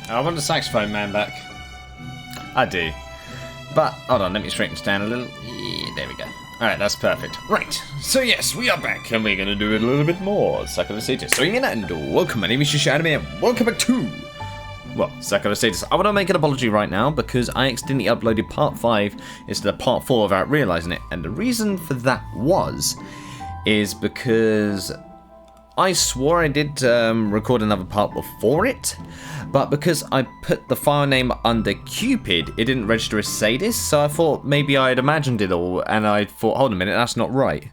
I want the saxophone man back. I do. But, hold on, let me straighten this down a little. Yeah, there we go. Alright, that's perfect. Right, so yes, we are back, and we're gonna do it a little bit more. Sakura Sadist. So, and welcome, my name is Yuusha, and welcome back to... Well, Sakura Sadist. I want to make an apology right now, because I accidentally uploaded part 5 instead of part 4 without realising it. And the reason for that is because... I swore I did record another part before it, but because I put the file name under Cupid, it didn't register as Sadist, so I thought maybe I had imagined it all, and I thought, hold a minute, that's not right.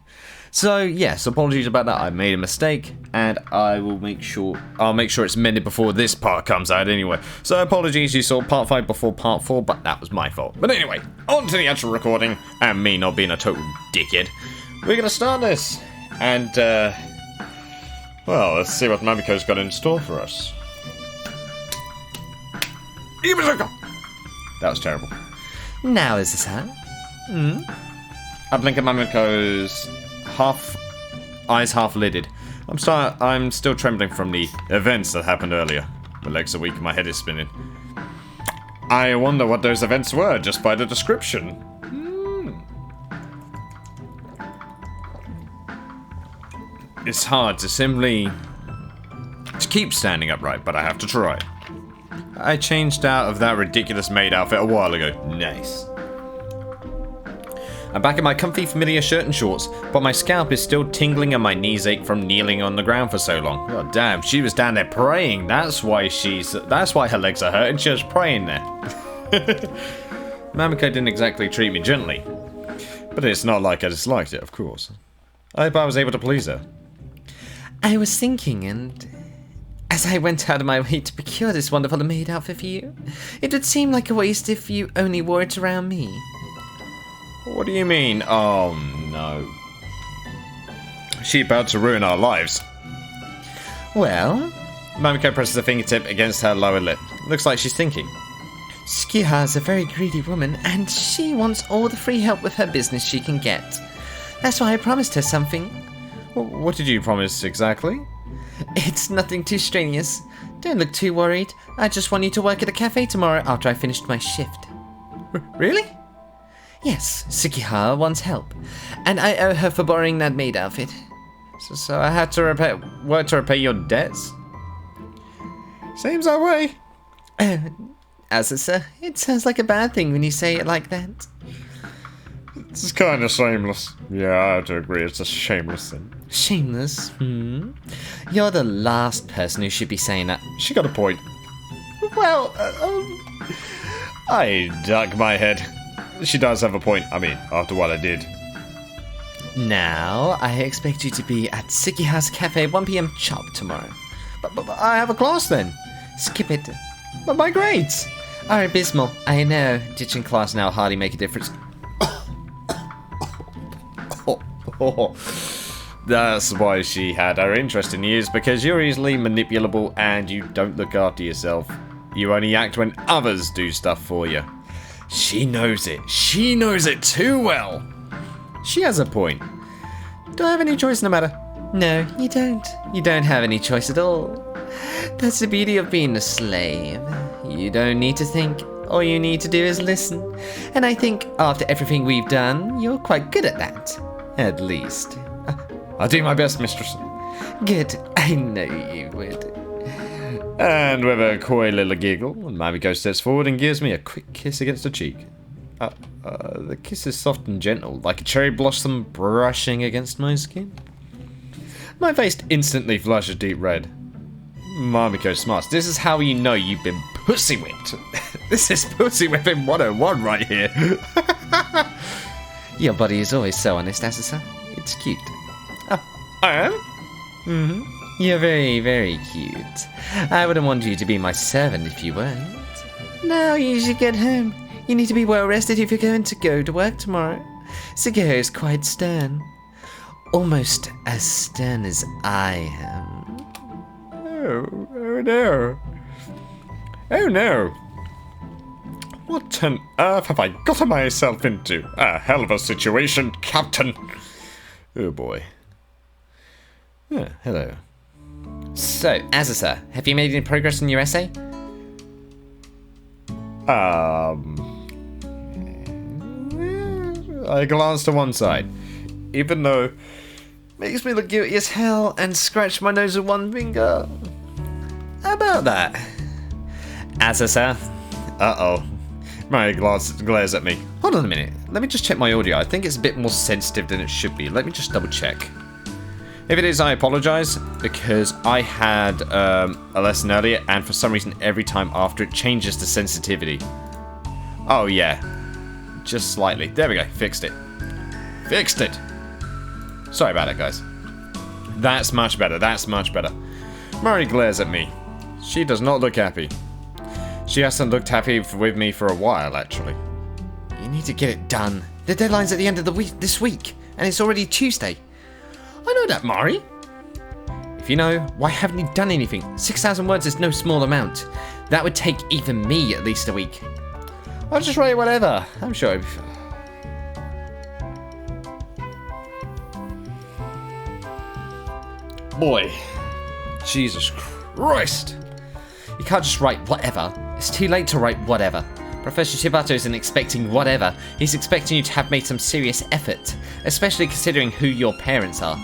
So yes, apologies about that, I made a mistake, and I'll make sure it's mended before this part comes out anyway. So apologies, you saw part 5 before part 4, but that was my fault. But anyway, on to the actual recording, and me not being a total dickhead. We're gonna start this, and well, let's see what Mamiko's got in store for us. That was terrible. Now is this how? I blink at Mamiko's eyes half lidded. I'm still trembling from the events that happened earlier. My legs are weak and my head is spinning. I wonder what those events were just by the description. It's hard to keep standing upright, but I have to try. I changed out of that ridiculous maid outfit a while ago. Nice. I'm back in my comfy, familiar shirt and shorts, but my scalp is still tingling and my knees ache from kneeling on the ground for so long. God damn, she was down there praying. That's why her legs are hurting. She was praying there. Mamiko didn't exactly treat me gently, but it's not like I disliked it, of course. I hope I was able to please her. I was thinking, and as I went out of my way to procure this wonderful maid outfit for you, it would seem like a waste if you only wore it around me. What do you mean? Oh no. She about to ruin our lives. Well, Mamiko presses a fingertip against her lower lip. Looks like she's thinking. Sakura is a very greedy woman, and she wants all the free help with her business she can get. That's why I promised her something. What did you promise exactly? It's nothing too strenuous. Don't look too worried. I just want you to work at a cafe tomorrow after I finished my shift. Really? Yes, Sakura wants help, and I owe her for borrowing that maid outfit. So I had to work to repay your debts? Seems that way. Asa, it sounds like a bad thing when you say it like that. It's kind of shameless. Yeah, I have to agree, it's a shameless thing. Shameless? You're the last person who should be saying that. She got a point. Well, I duck my head. She does have a point, I mean, after what I did. Now, I expect you to be at Sakura's Cafe 1 PM sharp tomorrow. But I have a class then. Skip it. But my grades are abysmal. I know, ditching class now hardly make a difference. That's why she had her interest in you, is because you're easily manipulable and you don't look after yourself. You only act when others do stuff for you. She knows it. She knows it too well. She has a point. Do I have any choice in the matter? No, you don't. You don't have any choice at all. That's the beauty of being a slave. You don't need to think. All you need to do is listen. And I think after everything we've done, you're quite good at that. At least. I'll do my best, mistress. Good. I know you would. And with a coy little giggle, Mamiko steps forward and gives me a quick kiss against the cheek. The kiss is soft and gentle, like a cherry blossom brushing against my skin. My face instantly flushes deep red. Mamiko smarts. This is how you know you've been pussy whipped. This is pussy whipping 101 right here. Your body is always so honest, Asa. It's cute. I am? Mm-hmm. You're very, very cute. I wouldn't want you to be my servant if you weren't. Now you should get home. You need to be well rested if you're going to go to work tomorrow. Sakura is quite stern. Almost as stern as I am. Oh no. Oh no. What on earth have I gotten myself into? A hell of a situation, Captain. Oh boy. Hello. So, Asa, have you made any progress in your essay? I glanced to one side, even though makes me look guilty as hell, and scratch my nose with one finger. How about that? Azasa. Uh-oh. Mary glares at me. Hold on a minute. Let me just check my audio. I think it's a bit more sensitive than it should be. Let me just double check. If it is, I apologise, because I had a lesson earlier, and for some reason, every time after it changes the sensitivity. Oh, yeah. Just slightly. There we go. Fixed it. Fixed it. Sorry about it, guys. That's much better. That's much better. Murray glares at me. She does not look happy. She hasn't looked happy with me for a while, actually. You need to get it done. The deadline's at the end of the week this week, and it's already Tuesday. I know that, Mari. If you know, why haven't you done anything? 6,000 words is no small amount. That would take even me at least a week. I'll just write whatever. I'm sure it'll be fine. Boy. Jesus Christ. You can't just write whatever. It's too late to write whatever. Professor Shibato isn't expecting whatever. He's expecting you to have made some serious effort, especially considering who your parents are.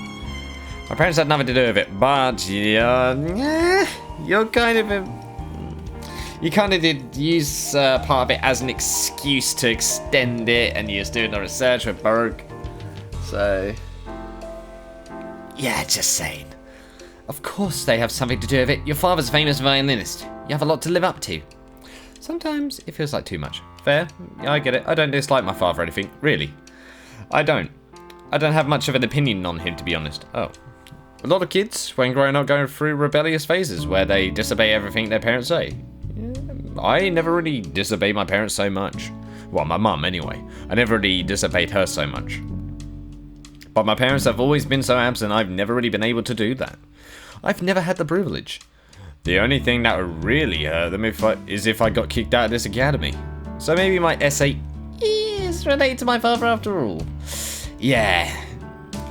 My parents had nothing to do with it, but you're kind of you kind of did use part of it as an excuse to extend it, and you was doing the research with Berg. So, yeah, just saying. Of course they have something to do with it. Your father's a famous violinist. You have a lot to live up to. Sometimes it feels like too much. Fair, I get it. I don't dislike my father or anything, really. I don't have much of an opinion on him, to be honest. Oh. A lot of kids, when growing up, go through rebellious phases where they disobey everything their parents say. Yeah, I never really disobeyed my parents so much. Well, my mum, anyway. I never really disobeyed her so much. But my parents have always been so absent, I've never really been able to do that. I've never had the privilege. The only thing that would really hurt them is if I got kicked out of this academy. So maybe my essay is related to my father after all. Yeah.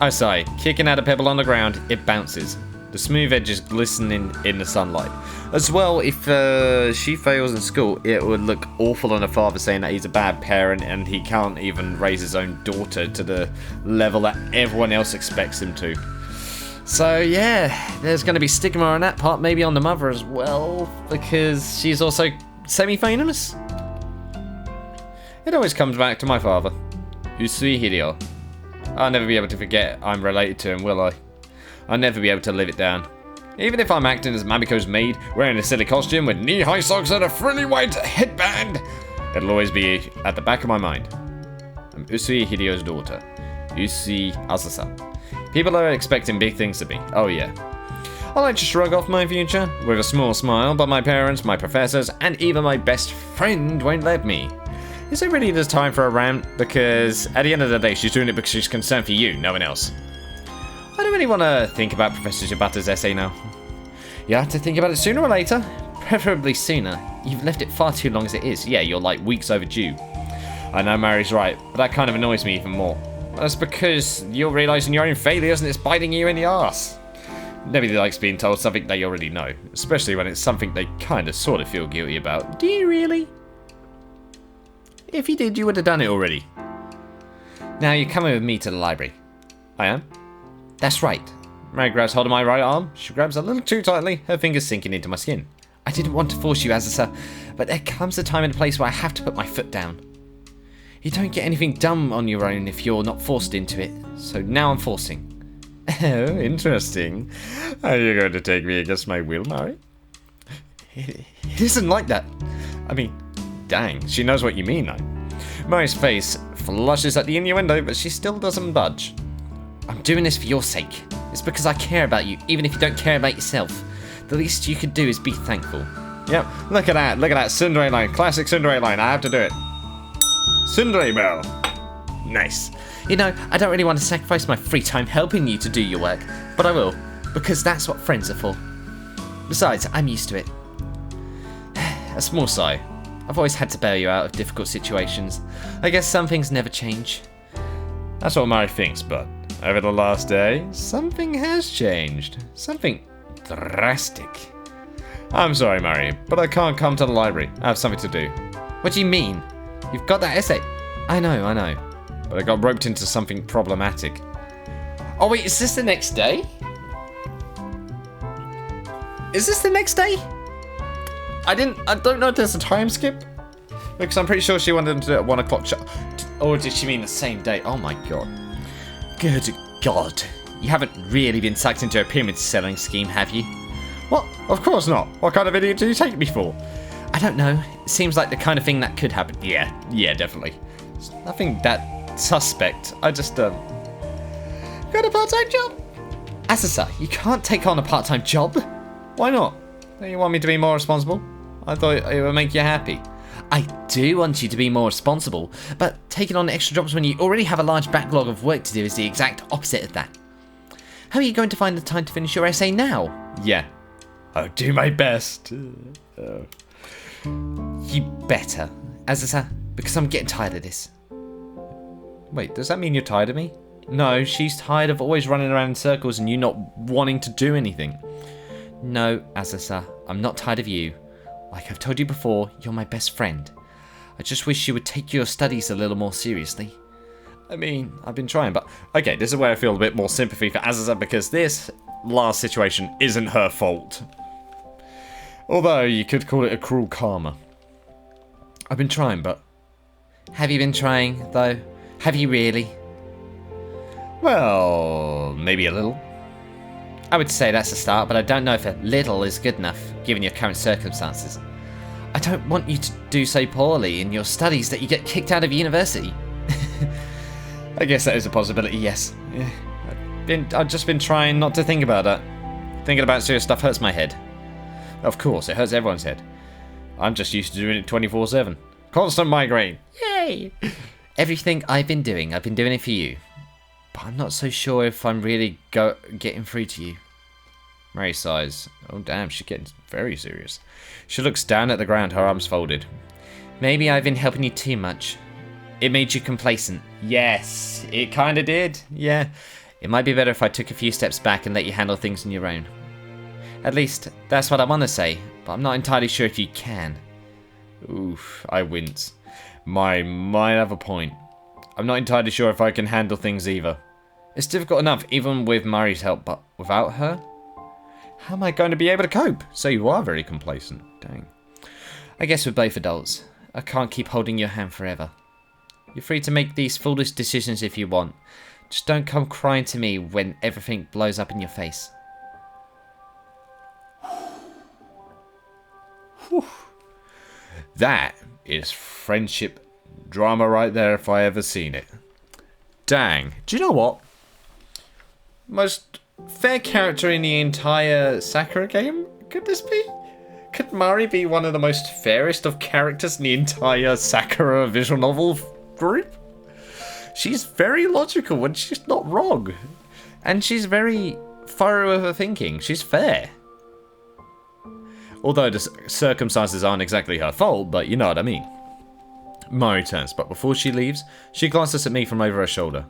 Oh, sorry. Kicking out a pebble on the ground, it bounces. The smooth edges glistening in the sunlight. As well, if she fails in school, it would look awful on her father saying that he's a bad parent and he can't even raise his own daughter to the level that everyone else expects him to. So yeah, there's going to be stigma on that part, maybe on the mother as well, because she's also semi-famous. It always comes back to my father, Usui Hideo. I'll never be able to forget I'm related to him, will I? I'll never be able to live it down. Even if I'm acting as Mamiko's maid, wearing a silly costume with knee-high socks and a frilly white headband, it'll always be at the back of my mind. I'm Usui Hideo's daughter, Usui Asasa. People are expecting big things of me. Oh yeah. I like to shrug off my future with a small smile, but my parents, my professors, and even my best friend won't let me. Is it really this time for a rant? Because at the end of the day, she's doing it because she's concerned for you, no one else. I don't really want to think about Professor Shibata's essay now. You have to think about it sooner or later. Preferably sooner. You've left it far too long as it is. Yeah, you're like weeks overdue. I know Mary's right, but that kind of annoys me even more. That's because you're realising your own failures and it's biting you in the arse. Nobody likes being told something they already know, especially when it's something they kind of sort of feel guilty about. Do you really? If you did, you would have done it already. Now you're coming with me to the library. I am? That's right. Mary grabs hold of my right arm. She grabs a little too tightly, her fingers sinking into my skin. I didn't want to force you, Azasa, but there comes a time and a place where I have to put my foot down. You don't get anything done on your own if you're not forced into it, so now I'm forcing. Oh, interesting. Are you going to take me against my will, Mari? It isn't like that. I mean, dang, she knows what you mean, though. Mari's face flushes at the innuendo, but she still doesn't budge. I'm doing this for your sake. It's because I care about you, even if you don't care about yourself. The least you could do is be thankful. Yep, look at that Cinderella line, classic Cinderella line, I have to do it. Cinderella Bell. Nice. You know, I don't really want to sacrifice my free time helping you to do your work, but I will, because that's what friends are for. Besides, I'm used to it. A small sigh. I've always had to bail you out of difficult situations. I guess some things never change. That's what Mari thinks, but over the last day, something has changed. Something drastic. I'm sorry, Mari, but I can't come to the library. I have something to do. What do you mean? You've got that essay. I know. But I got roped into something problematic. Oh wait, is this the next day? Is this the next day? I don't know if there's a time skip. Because I'm pretty sure she wanted to do it at 1 o'clock. Or did she mean the same day? Oh my god. Good God. You haven't really been sucked into a pyramid selling scheme, have you? What? Of course not. What kind of idiot do you take me for? I don't know. It seems like the kind of thing that could happen. Yeah, definitely. It's nothing that suspect. I just, got a part-time job. Asasa, you can't take on a part-time job. Why not? Don't you want me to be more responsible? I thought it would make you happy. I do want you to be more responsible, but taking on extra jobs when you already have a large backlog of work to do is the exact opposite of that. How are you going to find the time to finish your essay now? Yeah. I'll do my best. You better, Asasa, because I'm getting tired of this. Wait, does that mean you're tired of me? No, she's tired of always running around in circles and you not wanting to do anything. No, Asasa, I'm not tired of you. Like I've told you before, you're my best friend. I just wish you would take your studies a little more seriously. I mean, I've been trying, but... Okay, this is where I feel a bit more sympathy for Azaza, because this last situation isn't her fault. Although, you could call it a cruel karma. I've been trying, but... Have you been trying, though? Have you really? Well, maybe a little. I would say that's a start, but I don't know if a little is good enough, given your current circumstances. I don't want you to do so poorly in your studies that you get kicked out of university. I guess that is a possibility, yes. Yeah. I've just been trying not to think about that. Thinking about serious stuff hurts my head. Of course, it hurts everyone's head. I'm just used to doing it 24/7. Constant migraine. Yay! Everything I've been doing it for you. But I'm not so sure if I'm really getting through to you. Mary sighs. Oh damn, she's getting very serious. She looks down at the ground, her arms folded. Maybe I've been helping you too much. It made you complacent. Yes, it kinda did. Yeah. It might be better if I took a few steps back and let you handle things on your own. At least, that's what I want to say, but I'm not entirely sure if you can. Oof, I wince. Might have a point. I'm not entirely sure if I can handle things either. It's difficult enough, even with Mari's help, but without her? How am I going to be able to cope? So you are very complacent. Dang. I guess we're both adults. I can't keep holding your hand forever. You're free to make these foolish decisions if you want. Just don't come crying to me when everything blows up in your face. Whew. That is friendship drama right there if I ever seen it. Dang. Do you know what? Most fair character in the entire Sakura game? Could this be? Could Mari be one of the most fairest of characters in the entire Sakura visual novel group? She's very logical and she's not wrong. And she's very thorough with her thinking. She's fair. Although the circumstances aren't exactly her fault, but you know what I mean. Mari turns, but before she leaves, she glances at me from over her shoulder.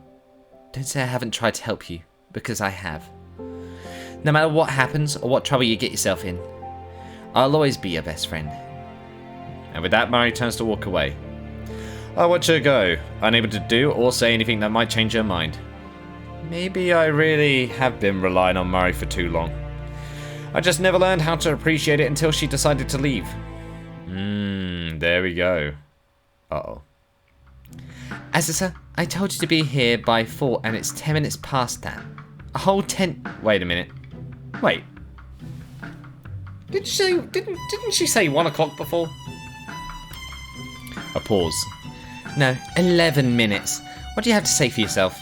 Don't say I haven't tried to help you, because I have. No matter what happens or what trouble you get yourself in, I'll always be your best friend. And with that, Mari turns to walk away. I watch her go, unable to do or say anything that might change her mind. Maybe I really have been relying on Mari for too long. I just never learned how to appreciate it until she decided to leave. There we go. Uh-oh. Asasa, I told you to be here by 4 and it's 10 minutes past that. A whole 10... Wait a minute. Wait. Didn't she say 1 o'clock before? A pause. No, 11 minutes. What do you have to say for yourself?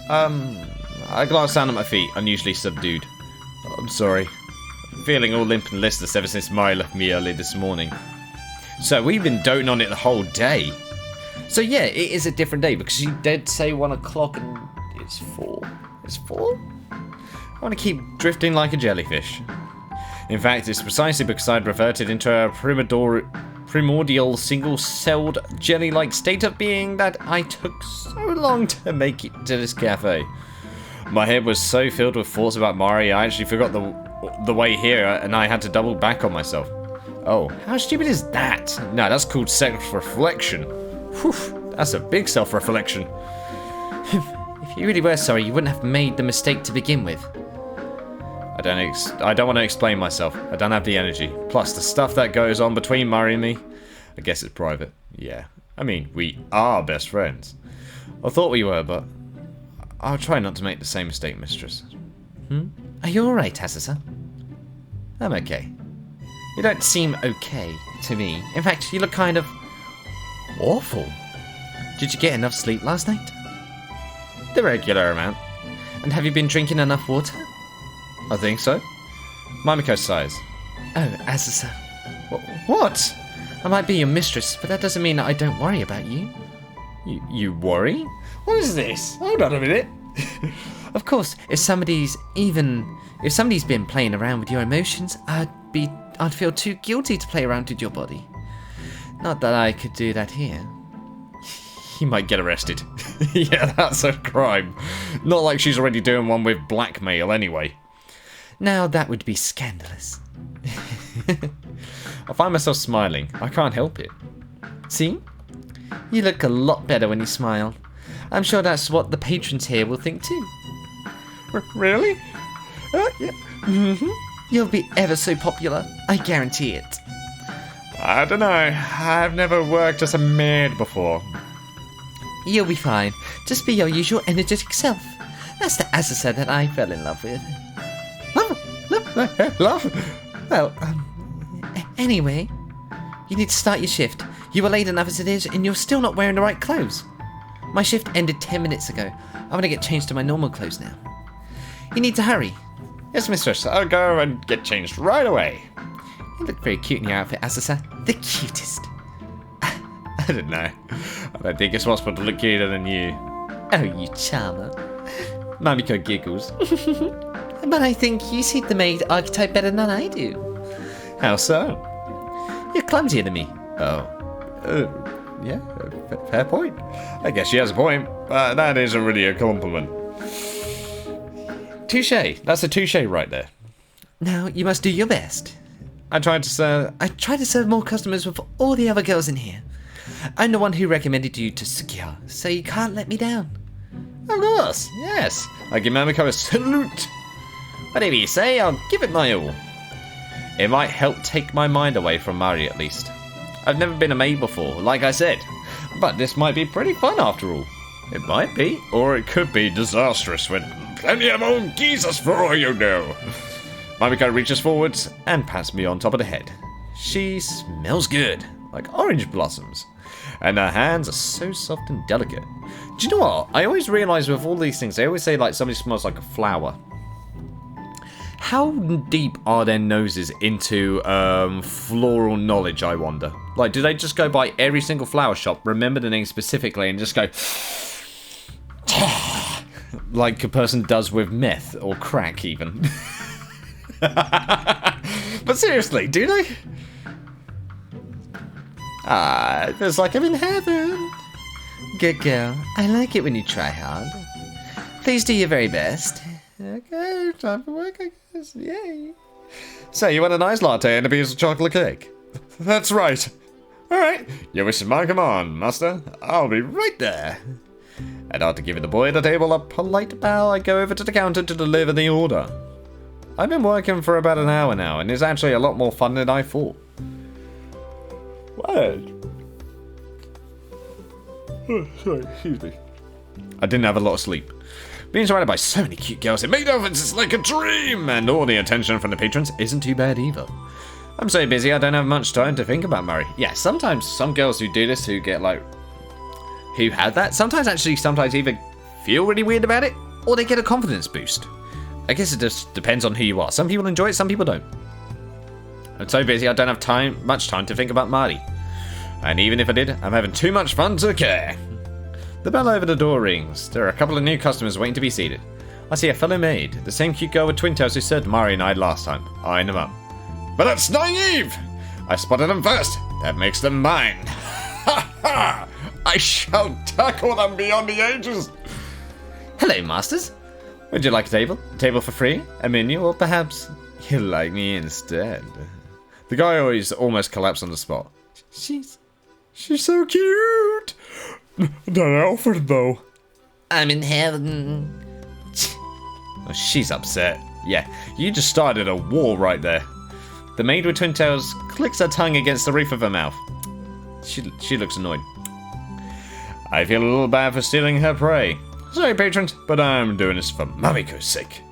I glance down at my feet, unusually subdued. I'm sorry. I'm feeling all limp and listless ever since Mari left me early this morning. So we've been doting on it the whole day. So yeah, it is a different day because she did say 1 o'clock and it's 4. It's 4? I want to keep drifting like a jellyfish. In fact, it's precisely because I'd reverted into a primordial single-celled jelly-like state of being that I took so long to make it to this cafe. My head was so filled with thoughts about Mari, I actually forgot the way here and I had to double back on myself. Oh, how stupid is that? No, that's called self-reflection. Whew, that's a big self-reflection. If you really were sorry, you wouldn't have made the mistake to begin with. I don't want to explain myself. I don't have the energy. Plus, the stuff that goes on between Murray and me, I guess it's private. Yeah. I mean, we are best friends. I thought we were, but I'll try not to make the same mistake, mistress. Are you alright, Asusa? I'm okay. You don't seem okay to me. In fact, you look kind of awful. Did you get enough sleep last night? The regular amount. And have you been drinking enough water? I think so. Mamiko sighs. Oh, Asusa. What? I might be your mistress, but that doesn't mean that I don't worry about you. You worry? What is this? Hold on a minute. Of course, if somebody's been playing around with your emotions, I'd feel too guilty to play around with your body. Not that I could do that here. He might get arrested. Yeah, that's a crime. Not like she's already doing one with blackmail anyway. Now that would be scandalous. I find myself smiling. I can't help it. See? You look a lot better when you smile. I'm sure that's what the patrons here will think too. Really? Yeah. You'll be ever so popular. I guarantee it. I don't know. I've never worked as a maid before. You'll be fine. Just be your usual energetic self. That's the Asusa that I fell in love with. Love? Well, anyway, you need to start your shift. You were late enough as it is, and you're still not wearing the right clothes. My shift ended 10 minutes ago. I want to get changed to my normal clothes now. You need to hurry. Yes, mistress. I'll go and get changed right away. You look very cute in your outfit, Asusa. The cutest. I don't know. I don't think it's possible to look cuter than you. Oh, you charmer. Mamiko giggles. But I think you suit the maid archetype better than I do. How so? You're clumsier than me. Oh. Yeah, fair point. I guess she has a point, but that isn't really a compliment. Touche. That's a touche right there. Now, you must do your best. I try to serve more customers with all the other girls in here. I'm the one who recommended you to Sakura, so you can't let me down. Of course, yes. I give Mamiko a salute. Whatever you say, I'll give it my all. It might help take my mind away from Mari at least. I've never been a maid before, like I said, but this might be pretty fun after all. It might be, or it could be disastrous with plenty of old geezers for all you know. Mamiko reaches forwards and pats me on top of the head. She smells good, like orange blossoms, and her hands are so soft and delicate. Do you know what? I always realise with all these things, they always say like somebody smells like a flower. How deep are their noses into floral knowledge, I wonder? Like, do they just go by every single flower shop, remember the name specifically, and just go... like a person does with meth, or crack even? But seriously, do they? It feels like I'm in heaven. Good girl. I like it when you try hard. Please do your very best. Okay, time for work, I guess. Yay. So, you want a nice latte and a piece of chocolate cake? That's right. Alright, your wish is my command, master. I'll be right there. And after giving the boy at the table a polite bow, I go over to the counter to deliver the order. I've been working for about an hour now, and it's actually a lot more fun than I thought. What? Oh, sorry, excuse me. I didn't have a lot of sleep. Being surrounded by so many cute girls in maid outfits is like a dream, and all the attention from the patrons isn't too bad either. I'm so busy I don't have much time to think about Murray. Yeah, sometimes some girls who do this, who get like... who have that, sometimes either feel really weird about it, or they get a confidence boost. I guess it just depends on who you are. Some people enjoy it, some people don't. I'm so busy I don't have much time to think about Marty. And even if I did, I'm having too much fun to care. The bell over the door rings. There are a couple of new customers waiting to be seated. I see a fellow maid, the same cute girl with twin tails who served Mari and I last time, eyeing them up. But that's naive! I spotted them first. That makes them mine. Ha ha! I shall tackle them beyond the ages. Hello, masters. Would you like a table? A table for free? A menu? Or perhaps you'd like me instead? The guy always almost collapsed on the spot. She's so cute. That outfit, though. I'm in heaven. Oh, she's upset. Yeah, you just started a war right there. The maid with twin tails clicks her tongue against the roof of her mouth. She looks annoyed. I feel a little bad for stealing her prey. Sorry, patrons, but I'm doing this for Mamiko's sake.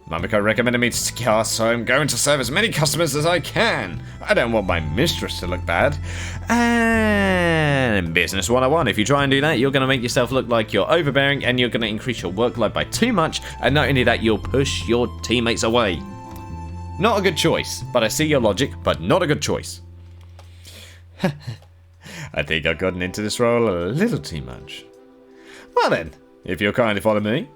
Mamiko recommended me to Sakura, so I'm going to serve as many customers as I can. I don't want my mistress to look bad. And business 101, if you try and do that, you're going to make yourself look like you're overbearing and you're going to increase your workload by too much, and not only that, you'll push your teammates away. Not a good choice, but I see your logic, but not a good choice. I think I've gotten into this role a little too much. Well then, if you'll kindly follow me,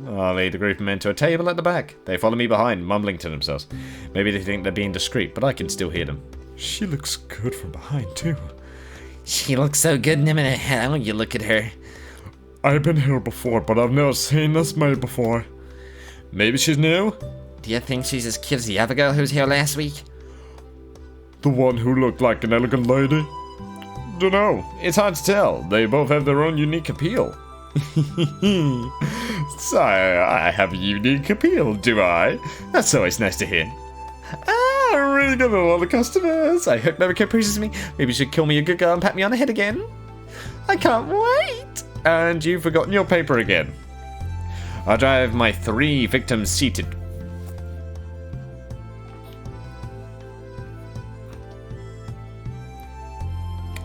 I'll lead the group of men to a table at the back. They follow me behind, mumbling to themselves. Maybe they think they're being discreet, but I can still hear them. She looks good from behind, too. She looks so good no matter how you look at her. I've been here before, but I've never seen this maid before. Maybe she's new? Do you think she's as cute as the other girl who was here last week? The one who looked like an elegant lady? Dunno. It's hard to tell. They both have their own unique appeal. So, I have a unique appeal, do I? That's always nice to hear. I'm really good at all the customers. I hope Mamiko pleases me. Maybe she'll kill me a good girl and pat me on the head again. I can't wait. And you've forgotten your paper again. I'll drive my 3 victims seated.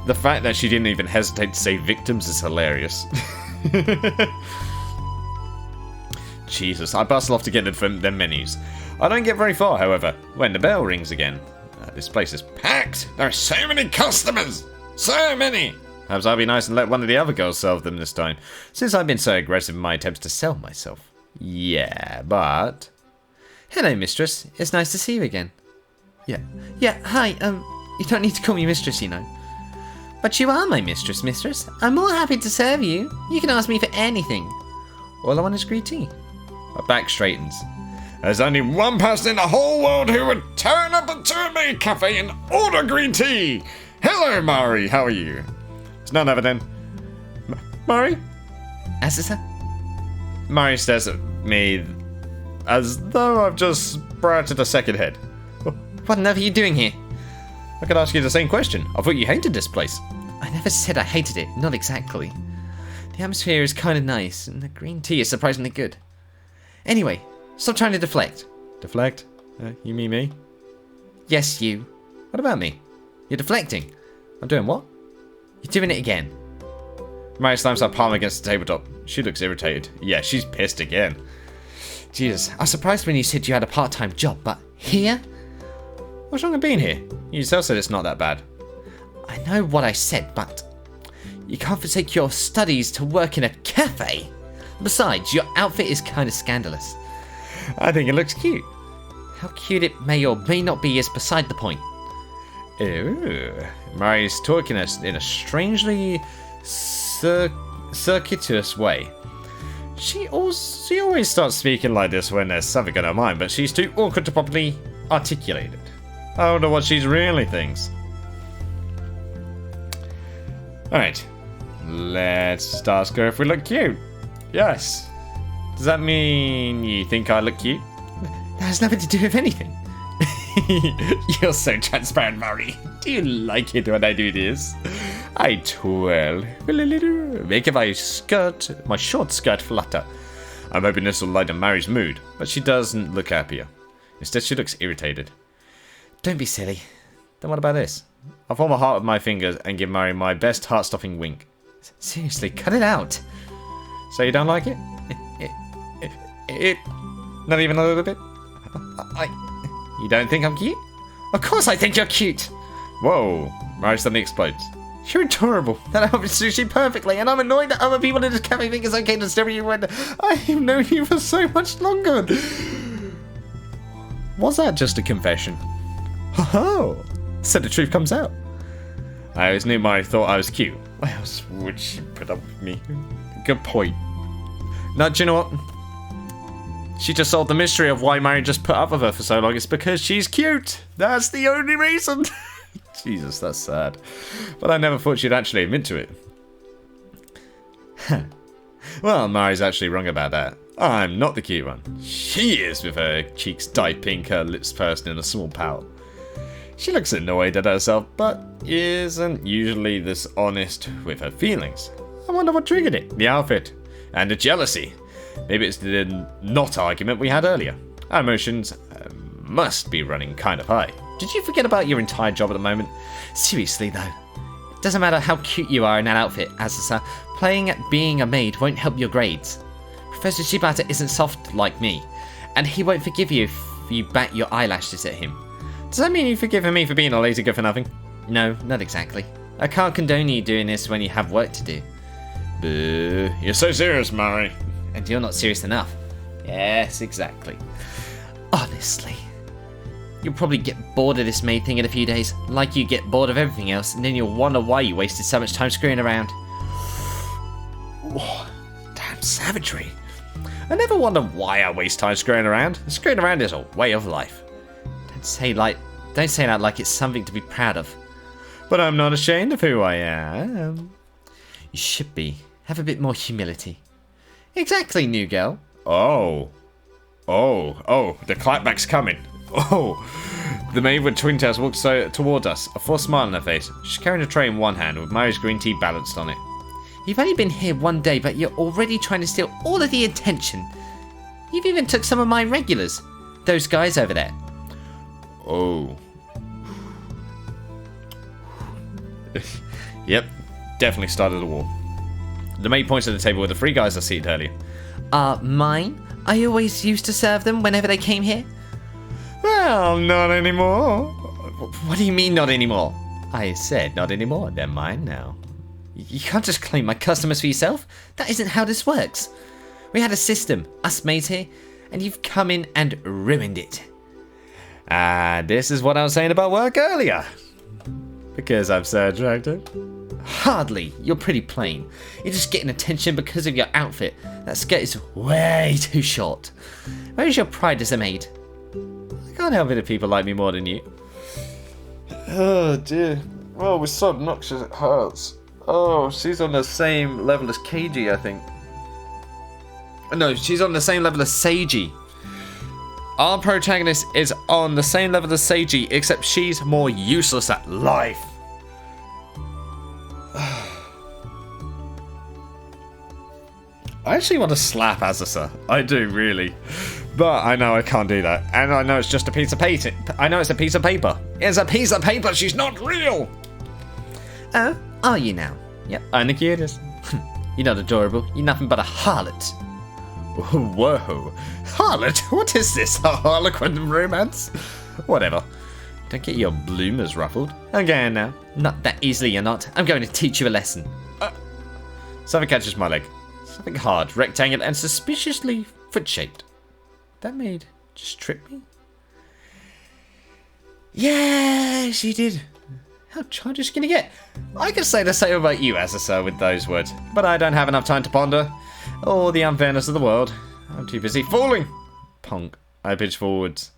The fact that she didn't even hesitate to say victims is hilarious. Jesus, I bustle off to get them menus. I don't get very far, however, when the bell rings again. This place is packed. There are so many customers. So many. Perhaps I'll be nice and let one of the other girls serve them this time, since I've been so aggressive in my attempts to sell myself. Yeah, but... Hello, mistress. It's nice to see you again. Yeah, hi, you don't need to call me mistress, you know. But you are my mistress. I'm more happy to serve you. You can ask me for anything. All I want is green tea. My back straightens. There's only one person in the whole world who would turn up into a maid cafe and order green tea. Hello, Mari. How are you? It's none other than... Mari? As is her? Mari stares at me as though I've just sprouted a second head. What on earth are you doing here? I could ask you the same question. I thought you hated this place. I never said I hated it. Not exactly. The atmosphere is kind of nice, and the green tea is surprisingly good. Anyway, stop trying to deflect. Deflect? You mean me? Yes, you. What about me? You're deflecting. I'm doing what? You're doing it again. Mary slams her palm against the tabletop. She looks irritated. Yeah, she's pissed again. Jesus, I was surprised when you said you had a part-time job, but here? What's wrong with being here? You yourself said it's not that bad. I know what I said, but you can't forsake your studies to work in a cafe. Besides, your outfit is kind of scandalous. I think it looks cute. How cute it may or may not be is beside the point. Ooh. Mary's talking in a strangely circuitous way. She always starts speaking like this when there's something on her mind, but she's too awkward to properly articulate it. I wonder what she really thinks. Alright. Let's just ask her if we look cute. Yes. Does that mean you think I look cute? That has nothing to do with anything. You're so transparent, Mary. Do you like it when I do this? I twirl. Make my short skirt flutter. I'm hoping this will lighten Mary's mood, but she doesn't look happier. Instead, she looks irritated. Don't be silly. Then what about this? I form a heart with my fingers and give Mary my best heart-stopping wink. Seriously, cut it out. So you don't like it? Not even a little bit? You don't think I'm cute? Of course I think you're cute. Whoa. Mary suddenly explodes. You're adorable. That outfit suits you perfectly, and I'm annoyed that other people in this cafe think it's okay to stare at you when I've known you for so much longer. Was that just a confession? Oh, so the truth comes out. I always knew Mary thought I was cute. Why else would she put up with me? Good point. Now, do you know what? She just solved the mystery of why Mary just put up with her for so long. It's because she's cute. That's the only reason. Jesus, that's sad. But I never thought she'd actually admit to it. Well, Mari's actually wrong about that. I'm not the cute one. She is, with her cheeks dyed pink, her lips pursed in a small pout. She looks annoyed at herself, but isn't usually this honest with her feelings. I wonder what triggered it. The outfit. And the jealousy. Maybe it's the not argument we had earlier. Our emotions must be running kind of high. Did you forget about your entire job at the moment? Seriously, though. It doesn't matter how cute you are in that outfit, Azasa. Playing at being a maid won't help your grades. Professor Shibata isn't soft like me, and he won't forgive you if you bat your eyelashes at him. Does that mean you've forgiven me for being a lazy good-for-nothing? No, not exactly. I can't condone you doing this when you have work to do. Boo. You're so serious, Mari. And you're not serious enough. Yes, exactly. Honestly. You'll probably get bored of this maid thing in a few days, like you get bored of everything else, and then you'll wonder why you wasted so much time screwing around. Whoa, damn savagery. I never wonder why I waste time screwing around. Screwing around is a way of life. Don't say that like it's something to be proud of. But I'm not ashamed of who I am. You should be. Have a bit more humility. Exactly, new girl. Oh, the clapback's coming. Oh, the maid with twin tails walks toward us, a forced smile on her face. She's carrying a tray in one hand with Mari's green tea balanced on it. You've only been here one day, but you're already trying to steal all of the attention. You've even took some of my regulars. Those guys over there. Oh. Yep, definitely started a war. The maid points at the table where the three guys are seated earlier. Mine? I always used to serve them whenever they came here. Well, not anymore. What do you mean, not anymore? I said not anymore. They're mine now. You can't just claim my customers for yourself. That isn't how this works. We had a system, us maids here, and you've come in and ruined it. This is what I was saying about work earlier. Because I'm so attractive? Hardly. You're pretty plain. You're just getting attention because of your outfit. That skirt is way too short. Where is your pride as a maid? I can't help it if people like me more than you. Oh dear. Oh, we're so obnoxious it hurts. Oh, she's on the same level as Keiji, I think. No, she's on the same level as Seiji. Our protagonist is on the same level as Seiji, except she's more useless at life. I actually want to slap Azasa. I do, really. But I know I can't do that. And I know it's just a piece of paper. I know it's a piece of paper. It's a piece of paper. She's not real. Oh, are you now? Yep, I'm the cutest. You're not adorable. You're nothing but a harlot. Whoa. Harlot? What is this? A harlequin romance? Whatever. Don't get your bloomers ruffled. Again now. Not that easily, you're not. I'm going to teach you a lesson. Something catches my leg. Something hard, rectangular, and suspiciously foot-shaped. That maid just tripped me? Yeah, she did. How childish is she gonna get? I could say the same about you, Azasa, with those words, but I don't have enough time to ponder. Oh, the unfairness of the world. I'm too busy falling. Punk. I pitch forwards.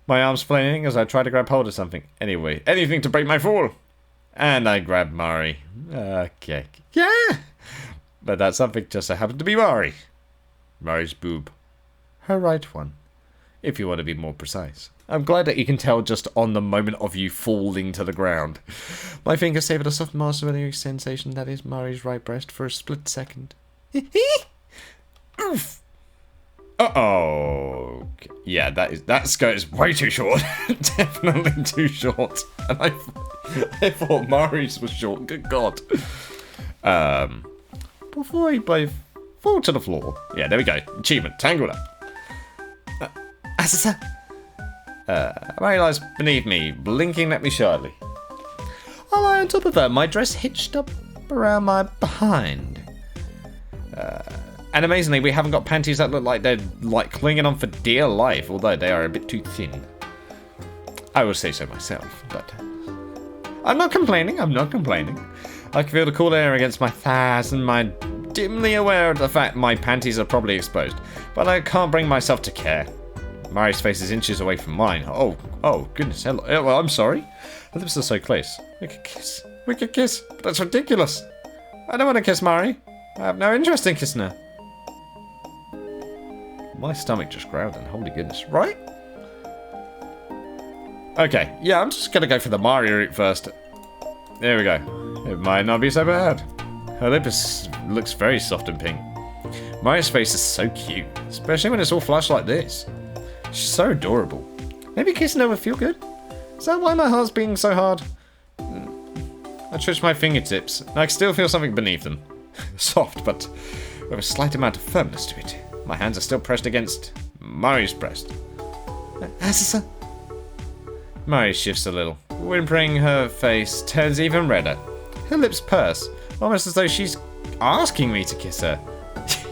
My arms flailing as I try to grab hold of something. Anyway, anything to break my fall. And I grab Mari. Okay. Yeah! But that something just so happened to be Mari. Mari's boob. Her right one. If you want to be more precise. I'm glad that you can tell just on the moment of you falling to the ground. My finger savored a soft masturbating sensation that is Mari's right breast for a split second. Oof! Uh-oh. Yeah, that skirt is way too short. Definitely too short. And I thought Mari's was short. Good God. Before I both fall to the floor. Yeah, there we go. Achievement. Tangled up. Azasa. Mary lies beneath me, blinking at me shyly. I lie on top of her, my dress hitched up around my behind. And amazingly, we haven't got panties that look like they're clinging on for dear life, although they are a bit too thin. I will say so myself, but I'm not complaining. I can feel the cool air against my thighs and my dimly aware of the fact my panties are probably exposed, but I can't bring myself to care. Mari's face is inches away from mine. Oh, goodness, hello. Well, I'm sorry. Her lips are so close. We could kiss. We could kiss. But that's ridiculous. I don't want to kiss Mari. I have no interest in kissing her. My stomach just growled, and holy goodness, right? Okay, yeah, I'm just gonna go for the Mari route first. There we go. It might not be so bad. Her lip looks very soft and pink. Mari's face is so cute, especially when it's all flushed like this. She's so adorable. Maybe kissing her would feel good? Is that why my heart's beating so hard? I twitch my fingertips, and I can still feel something beneath them. Soft, but with a slight amount of firmness to it. My hands are still pressed against Mari's breast. Mari shifts a little, whimpering. Her face turns even redder. Her lips purse, almost as though she's asking me to kiss her.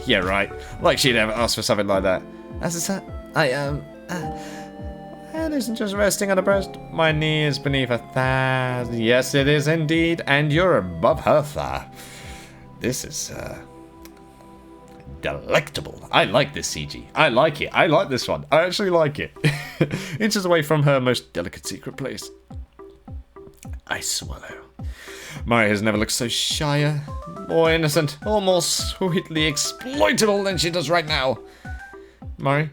Yeah, right. Like she'd ever ask for something like that. Head isn't just resting on her breast. My knee is beneath her thigh. Yes, it is indeed, and you're above her thigh. This is, delectable. I like this CG. I like it. I like this one. I actually like it. Inches away from her most delicate secret place. I swallow. Mari has never looked so shyer, more innocent, or more sweetly exploitable than she does right now. Mari?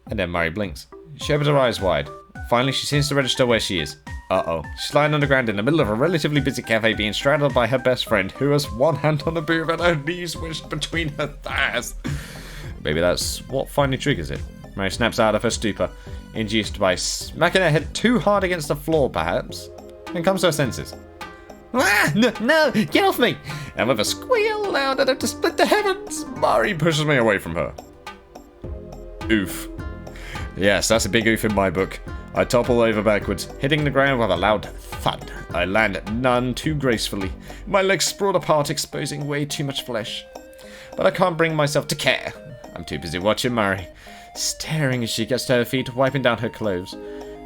And then Mari blinks. She opens her eyes wide. Finally, she seems to register where she is. Uh-oh. She's lying on the ground in the middle of a relatively busy cafe being straddled by her best friend, who has one hand on the booth and her knees wedged between her thighs. Maybe that's what finally triggers it. Mari snaps out of her stupor, induced by smacking her head too hard against the floor, perhaps, and comes to her senses. Ah, no, get off me! And with a squeal loud enough to split the heavens, Mari pushes me away from her. Oof. Yes, that's a big oof in my book. I topple over backwards, hitting the ground with a loud thud. I land none too gracefully, my legs sprawled apart, exposing way too much flesh. But I can't bring myself to care. I'm too busy watching Mari, staring as she gets to her feet, wiping down her clothes.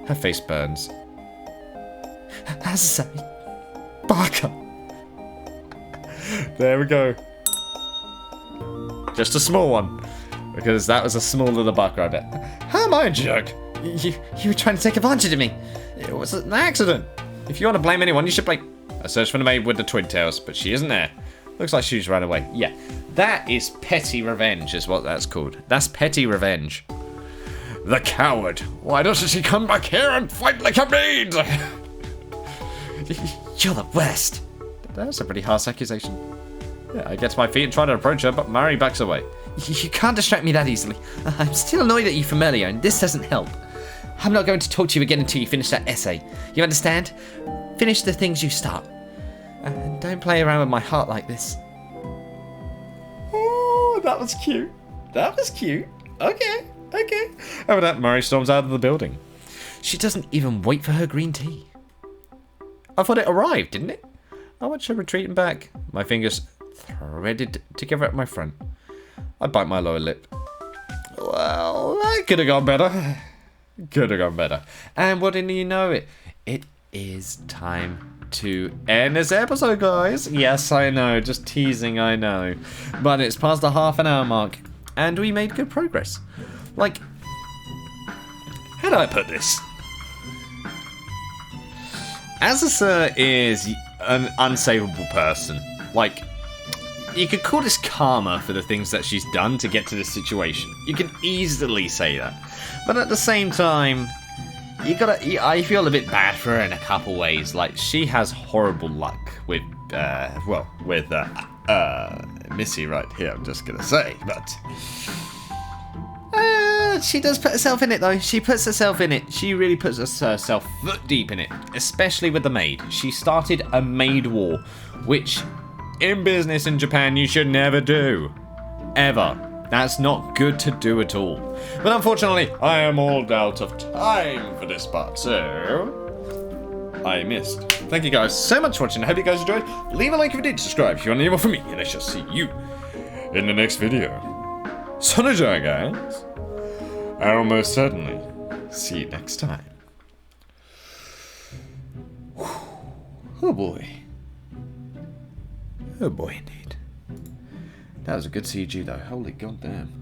Her face burns. Baka! There we go. Just a small one. Because that was a small little baka, I bet. How am I a jerk? You were trying to take advantage of me. It was an accident. If you want to blame anyone, you should blame... I searched for the maid with the twin tails, but she isn't there. Looks like she's run away. Yeah, that is petty revenge, is what that's called. That's petty revenge. The coward. Why doesn't she come back here and fight like a maid? You're the worst. That's a pretty harsh accusation. Yeah, I get to my feet and try to approach her, but Mari backs away. You can't distract me that easily. I'm still annoyed at you from earlier, and this doesn't help. I'm not going to talk to you again until you finish that essay. You understand? Finish the things you start. And don't play around with my heart like this. Oh, that was cute. That was cute. Okay. Over that, Mari storms out of the building. She doesn't even wait for her green tea. I thought it arrived, didn't it? I watch her retreating back, my fingers threaded together at my front. I bite my lower lip. Well, that could have gone better. Could have gone better. And wouldn't you know it, it is time to end this episode, guys. Yes, I know, just teasing, I know. But it's past the half an hour mark, and we made good progress. Like, how do I put this? Azasa is an unsavable person. Like, you could call this karma for the things that she's done to get to this situation. You can easily say that. But at the same time, I feel a bit bad for her in a couple ways. Like, she has horrible luck with, Missy right here, I'm just gonna say. But she does put herself in it, though. She puts herself in it. She really puts herself foot deep in it. Especially with the maid. She started a maid war, which, in business in Japan, you should never do. Ever. That's not good to do at all. But unfortunately, I am all out of time for this part, so I missed. Thank you guys so much for watching. I hope you guys enjoyed. Leave a like if you did, subscribe if you want any more from me, and I shall see you in the next video. Sonaja, guys. I'll most certainly see you next time. Oh boy. Oh boy, indeed. That was a good CG though. Holy goddamn.